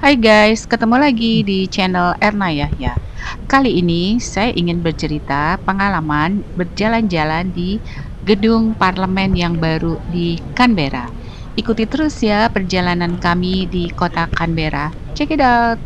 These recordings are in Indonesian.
Hai guys, ketemu lagi di channel Erna Yahya. Kali ini saya ingin bercerita pengalaman berjalan-jalan di gedung parlemen yang baru di Canberra. Ikuti terus ya perjalanan kami di kota Canberra. Check it out.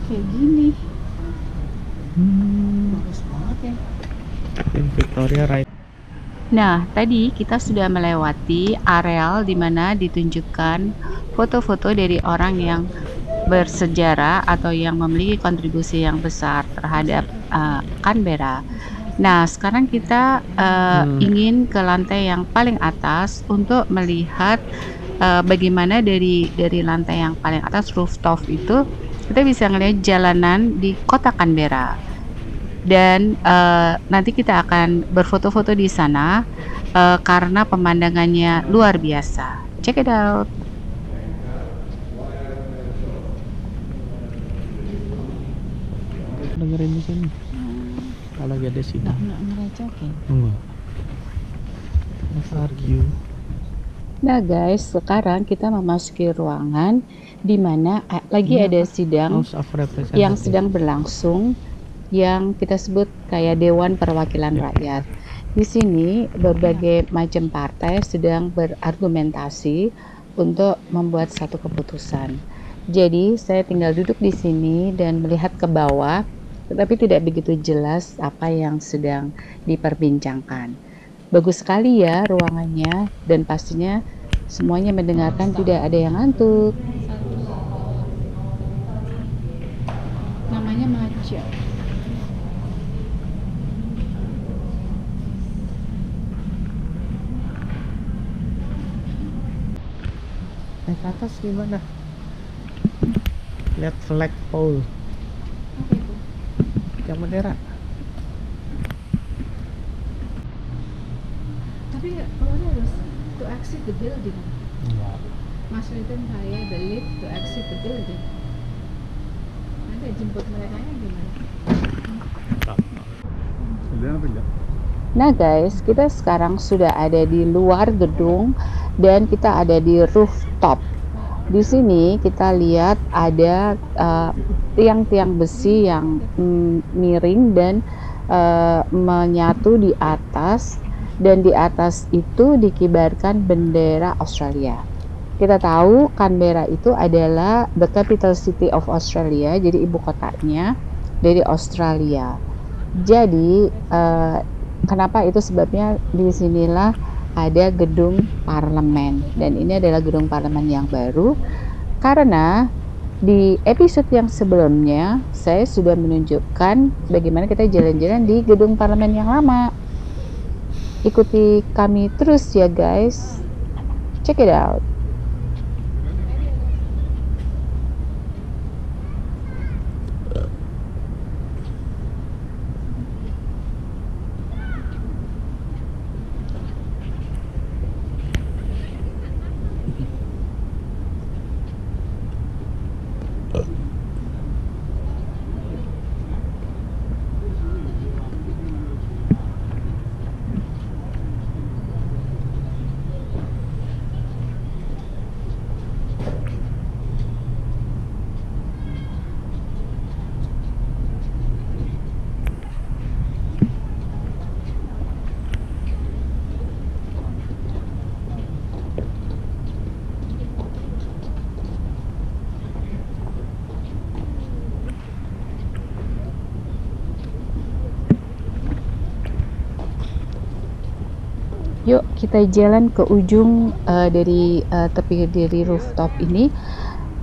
Kayak gini. Bagus banget ya. Victoria right. Nah, tadi kita sudah melewati areal di mana ditunjukkan foto-foto dari orang yang bersejarah atau yang memiliki kontribusi yang besar terhadap Canberra. Nah, sekarang kita ingin ke lantai yang paling atas untuk melihat bagaimana dari lantai yang paling atas, rooftop itu kita bisa ngelihat jalanan di kota Canberra. Dan nanti kita akan berfoto-foto di sana karena pemandangannya luar biasa. Check it out. Dengerin di sini. Kalau lagi ada sidang. Nggak ngerecokin. Enggak. Let's argue. Nah guys, sekarang kita memasuki ruangan di mana lagi ada sidang House of Representatives yang sedang berlangsung, yang kita sebut kayak Dewan Perwakilan Rakyat. Di sini berbagai macam partai sedang berargumentasi untuk membuat satu keputusan. Jadi saya tinggal duduk di sini dan melihat ke bawah, tetapi tidak begitu jelas apa yang sedang diperbincangkan. Bagus sekali ya ruangannya, dan pastinya semuanya mendengarkan, tidak ada yang ngantuk. Namanya Maja. naik ke atas gimana? Lihat flag pole. Yang bendera. Tapi keluarnya harus to exit the building. Enggak. Masukin saya the lift to exit the building. Nanti jemput mereka gimana? Nah guys, kita sekarang sudah ada di luar gedung dan kita ada di rooftop. Di sini kita lihat ada tiang-tiang besi yang miring dan menyatu di atas, dan di atas itu dikibarkan bendera Australia. Kita tahu Canberra itu adalah the capital city of Australia, jadi ibu kotanya dari Australia. Jadi kenapa itu sebabnya di sinilah ada gedung parlemen, dan ini adalah gedung parlemen yang baru karena di episode yang sebelumnya saya sudah menunjukkan bagaimana kita jalan-jalan di gedung parlemen yang lama. Ikuti kami terus ya guys, check it out. Yuk kita jalan ke ujung dari tepi dari rooftop ini,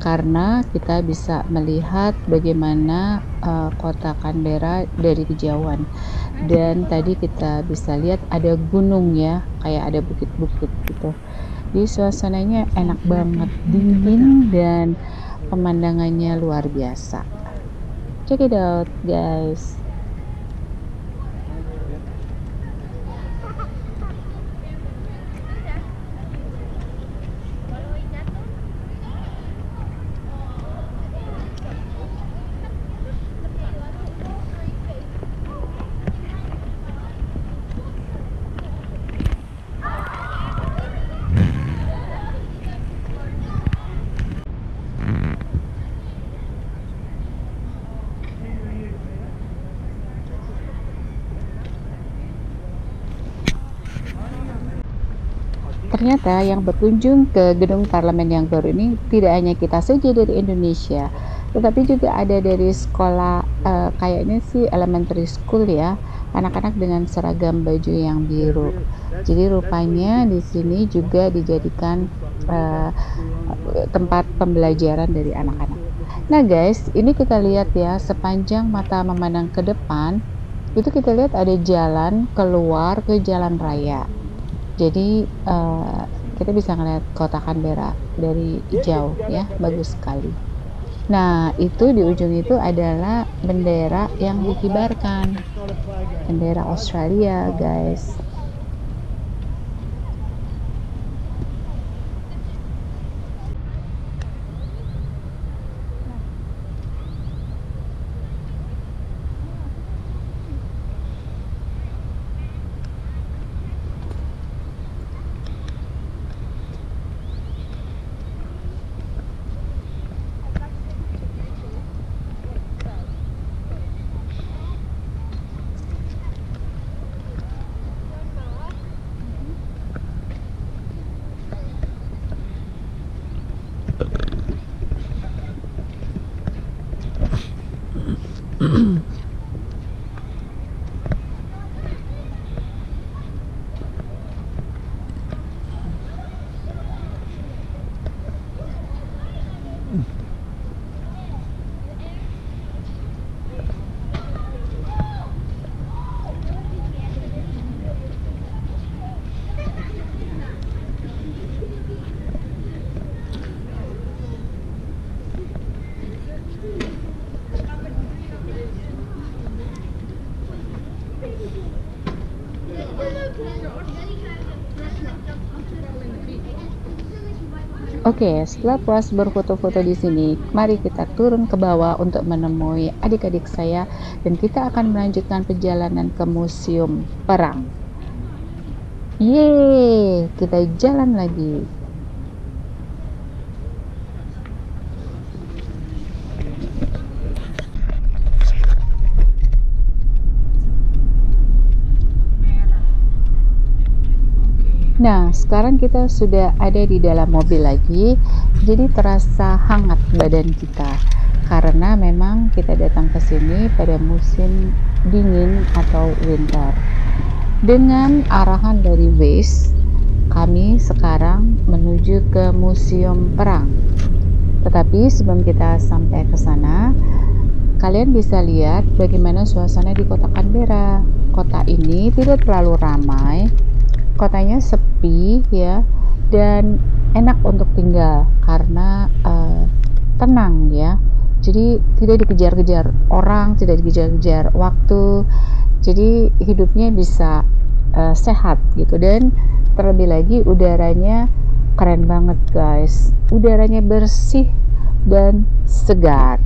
karena kita bisa melihat bagaimana kota Canberra dari kejauhan. Dan tadi kita bisa lihat ada gunung ya, kayak ada bukit-bukit gitu. Jadi suasananya enak banget, dingin dan pemandangannya luar biasa. Check it out, guys. Ternyata yang berkunjung ke gedung parlemen yang baru ini tidak hanya kita saja dari Indonesia, tetapi juga ada dari sekolah, kayaknya sih elementary school ya, anak-anak dengan seragam baju yang biru. Jadi rupanya di sini juga dijadikan tempat pembelajaran dari anak-anak. Nah guys, ini kita lihat ya, sepanjang mata memandang ke depan, itu kita lihat ada jalan keluar ke jalan raya. Jadi kita bisa ngeliat kota Canberra dari jauh ya, bagus sekali. Nah, itu di ujung itu adalah bendera yang dikibarkan, bendera Australia, guys. Oke, setelah puas berfoto-foto di sini, mari kita turun ke bawah untuk menemui adik-adik saya dan kita akan melanjutkan perjalanan ke Museum Perang. Yeay, kita jalan lagi. Nah, sekarang kita sudah ada di dalam mobil lagi, jadi terasa hangat badan kita karena memang kita datang ke sini pada musim dingin atau winter. Dengan arahan dari Waze, kami sekarang menuju ke Museum Perang. Tetapi sebelum kita sampai ke sana, kalian bisa lihat bagaimana suasana di kota Canberra. Kota ini tidak terlalu ramai, kotanya sepi ya, dan enak untuk tinggal karena tenang ya. Jadi tidak dikejar-kejar orang, tidak dikejar-kejar waktu. Jadi hidupnya bisa sehat gitu, dan terlebih lagi udaranya keren banget guys. Udaranya bersih dan segar.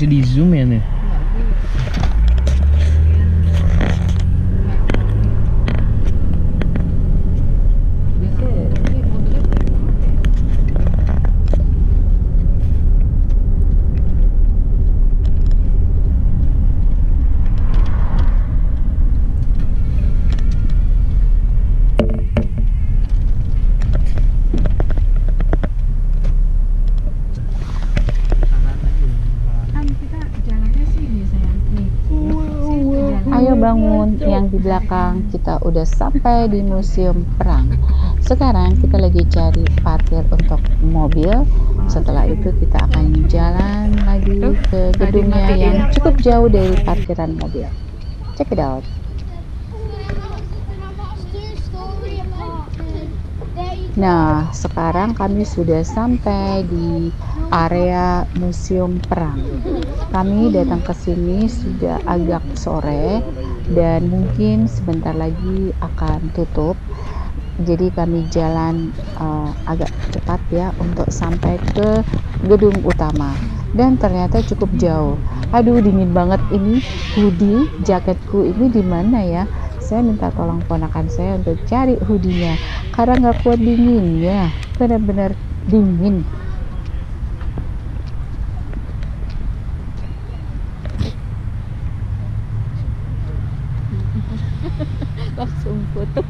bisa di zoom ya nih. Ayo bangun, yang di belakang kita udah sampai di museum perang. Sekarang kita lagi cari parkir untuk mobil. Setelah itu kita akan jalan lagi ke gedungnya yang cukup jauh dari parkiran mobil. Check it out. Nah, sekarang kami sudah sampai di area museum perang. Kami datang ke sini sudah agak sore dan mungkin sebentar lagi akan tutup. Jadi kami jalan agak cepat ya untuk sampai ke gedung utama. Dan ternyata cukup jauh. Aduh, dingin banget ini. Hoodie jaketku ini di mana ya? Saya minta tolong ponakan saya untuk cari hoodie-nya karena nggak kuat dinginnya, benar-benar dingin. Langsung foto.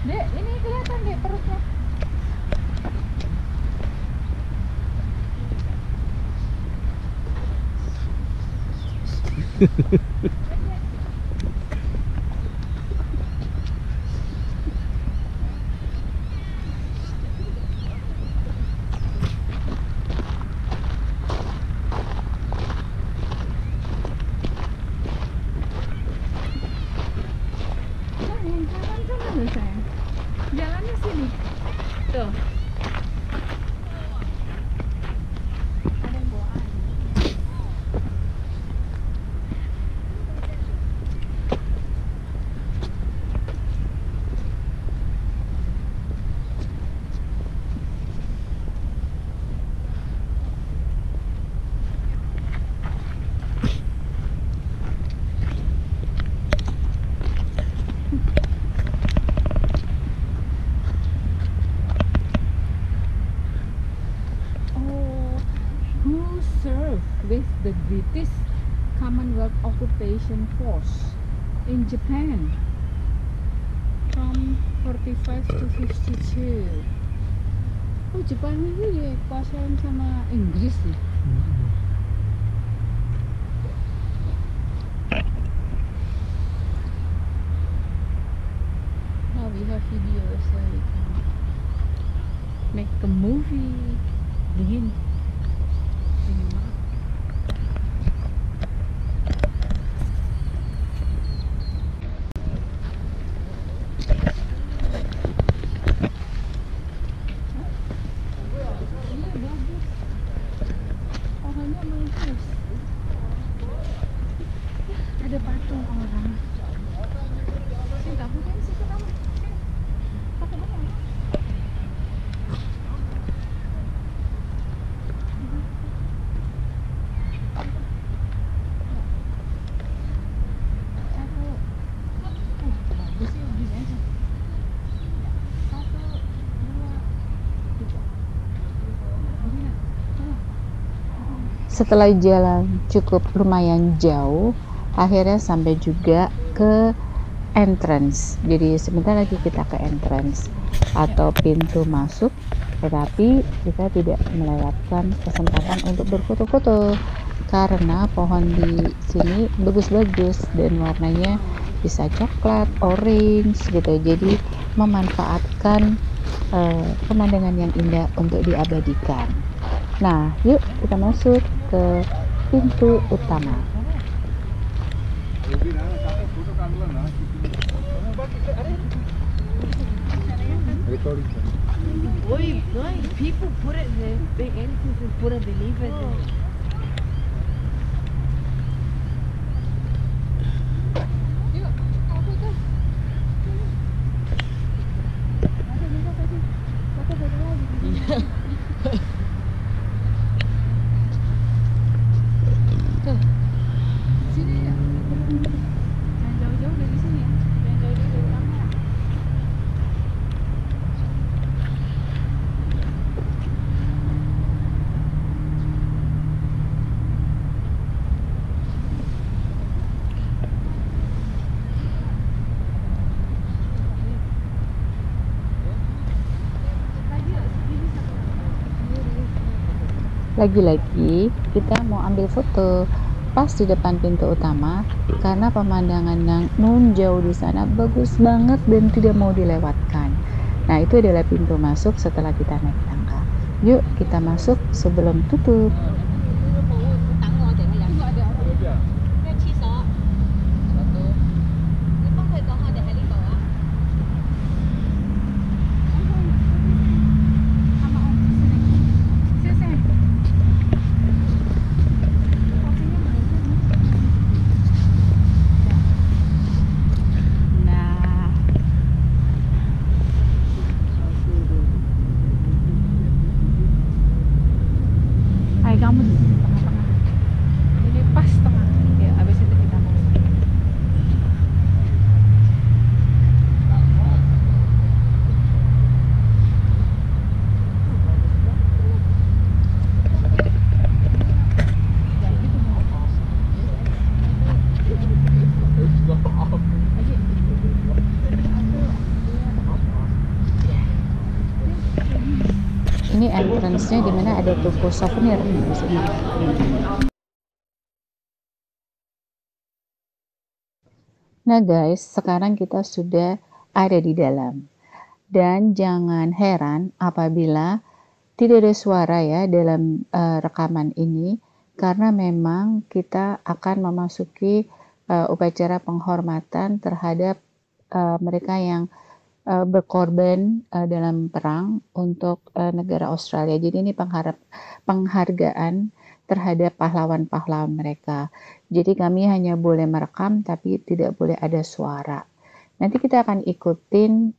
Dek, ini kelihatan dek perutnya. Jalannya sini. Tuh. Who served with the British Commonwealth Occupation Force in Japan from 45 to 52. Oh, Jepang ini dikuasain sama Inggris nih. Now we have video so we can make a movie. Dingin. Dingin banget. Pohonnya bagus. Ada patung orang. Sini kamu kan situ kamu. Pakai apa? Setelah jalan cukup lumayan jauh, akhirnya sampai juga ke entrance. Jadi sebentar lagi kita ke entrance atau pintu masuk Tetapi kita tidak melewatkan kesempatan untuk berfoto-foto karena pohon di sini bagus-bagus dan warnanya bisa coklat, orange gitu. Jadi memanfaatkan pemandangan yang indah untuk diabadikan. Nah, yuk kita masuk ke pintu utama. Boy, people put it the big entrance and put it believe it. Lagi-lagi kita mau ambil foto pas di depan pintu utama karena pemandangan yang nun jauh di sana bagus banget dan tidak mau dilewatkan. Nah, itu adalah pintu masuk setelah kita naik tangga. Yuk kita masuk sebelum tutup. Kamu di tengah-tengah. Ini pas tengah. Ya, habis itu kita mau. Ini entrance-nya dimana ada toko souvenir di sini. Nah guys, sekarang kita sudah ada di dalam. Dan jangan heran apabila tidak ada suara ya dalam rekaman ini, karena memang kita akan memasuki upacara penghormatan terhadap mereka yang berkorban dalam perang untuk negara Australia. Jadi ini penghargaan terhadap pahlawan-pahlawan mereka. Jadi kami hanya boleh merekam tapi tidak boleh ada suara. Nanti kita akan ikutin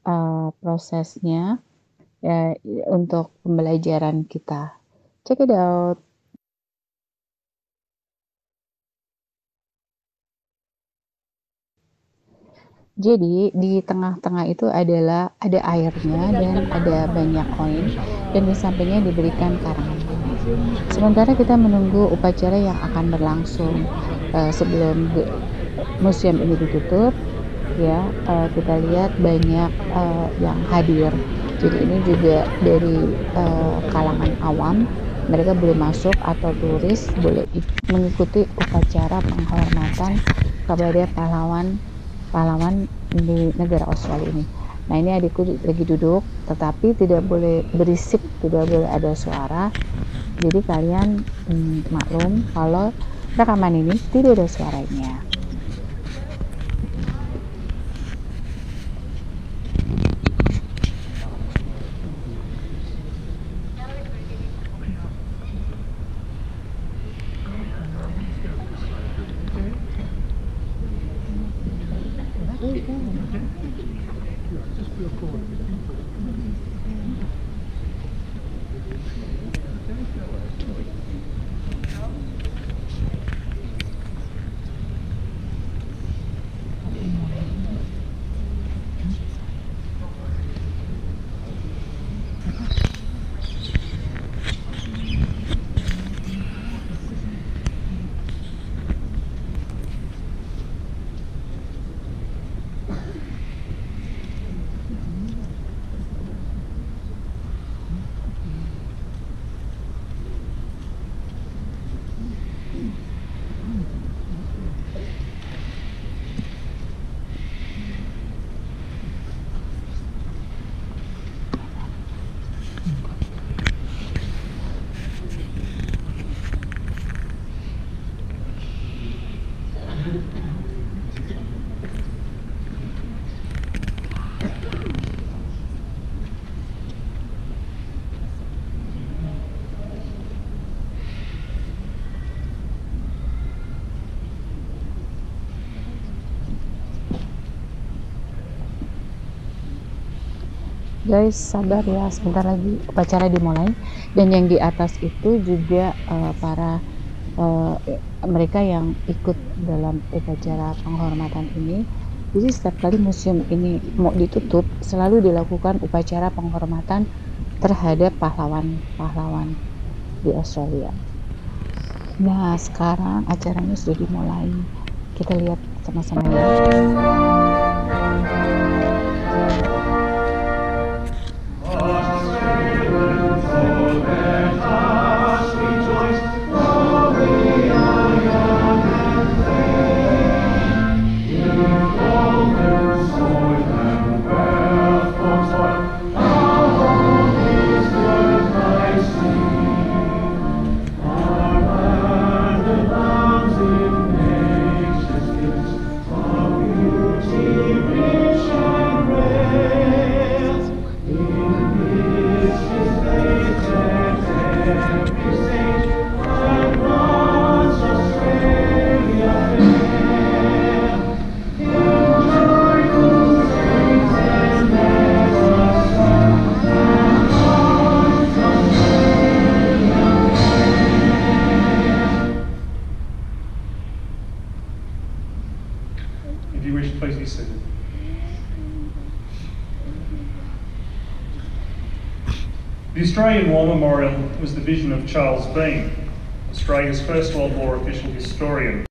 prosesnya untuk pembelajaran kita. Check it out. Jadi di tengah-tengah itu adalah ada airnya dan ada banyak koin dan di sampingnya diberikan karangan. Sementara kita menunggu upacara yang akan berlangsung sebelum museum ini ditutup, ya kita lihat banyak yang hadir. Jadi ini juga dari kalangan awam, mereka boleh masuk atau turis boleh mengikuti upacara penghormatan kepada pahlawan di negara Australia ini. Nah, ini adikku lagi duduk, tetapi tidak boleh berisik, tidak boleh ada suara. Jadi kalian maklum kalau rekaman ini tidak ada suaranya. Guys, sabar ya, sebentar lagi upacara dimulai. Dan yang di atas itu juga para mereka yang ikut dalam upacara penghormatan ini. Jadi setiap kali museum ini mau ditutup, selalu dilakukan upacara penghormatan terhadap pahlawan-pahlawan di Australia. Nah, sekarang acaranya sudah dimulai. Kita lihat sama-sama ya. If you wish, please be seated. The Australian War Memorial was the vision of Charles Bean, Australia's First World War official historian.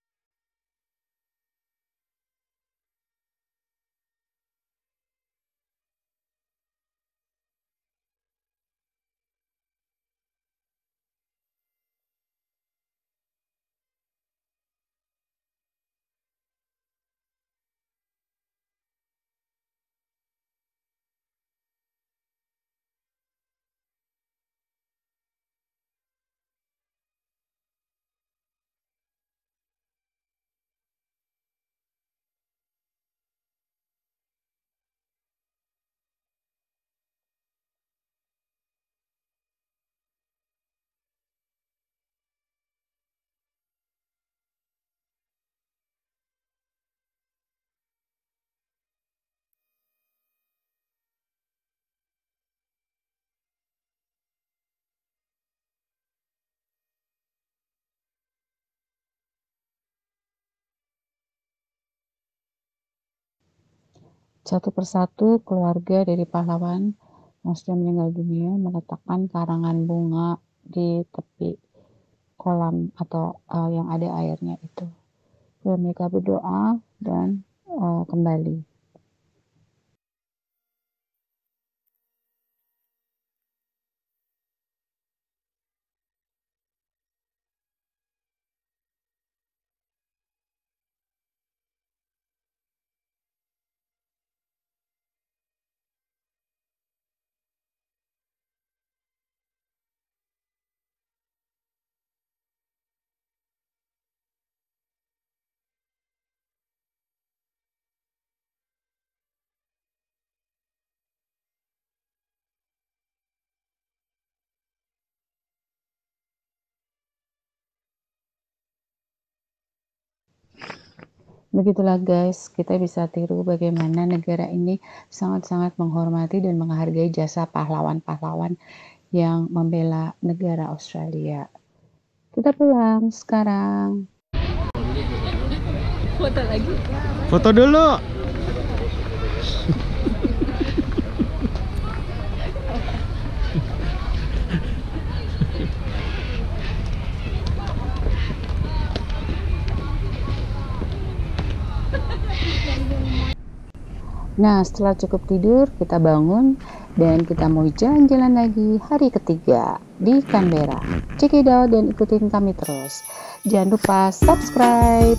Satu persatu keluarga dari pahlawan yang sudah meninggal dunia meletakkan karangan bunga di tepi kolam atau yang ada airnya itu. Lalu mereka berdoa dan kembali. Begitulah guys, kita bisa tiru bagaimana negara ini sangat-sangat menghormati dan menghargai jasa pahlawan-pahlawan yang membela negara Australia. Kita pulang sekarang. Foto lagi. Foto dulu. Nah, setelah cukup tidur, kita bangun dan kita mau jalan-jalan lagi hari ketiga di Canberra. Check it out dan ikutin kami terus. Jangan lupa subscribe.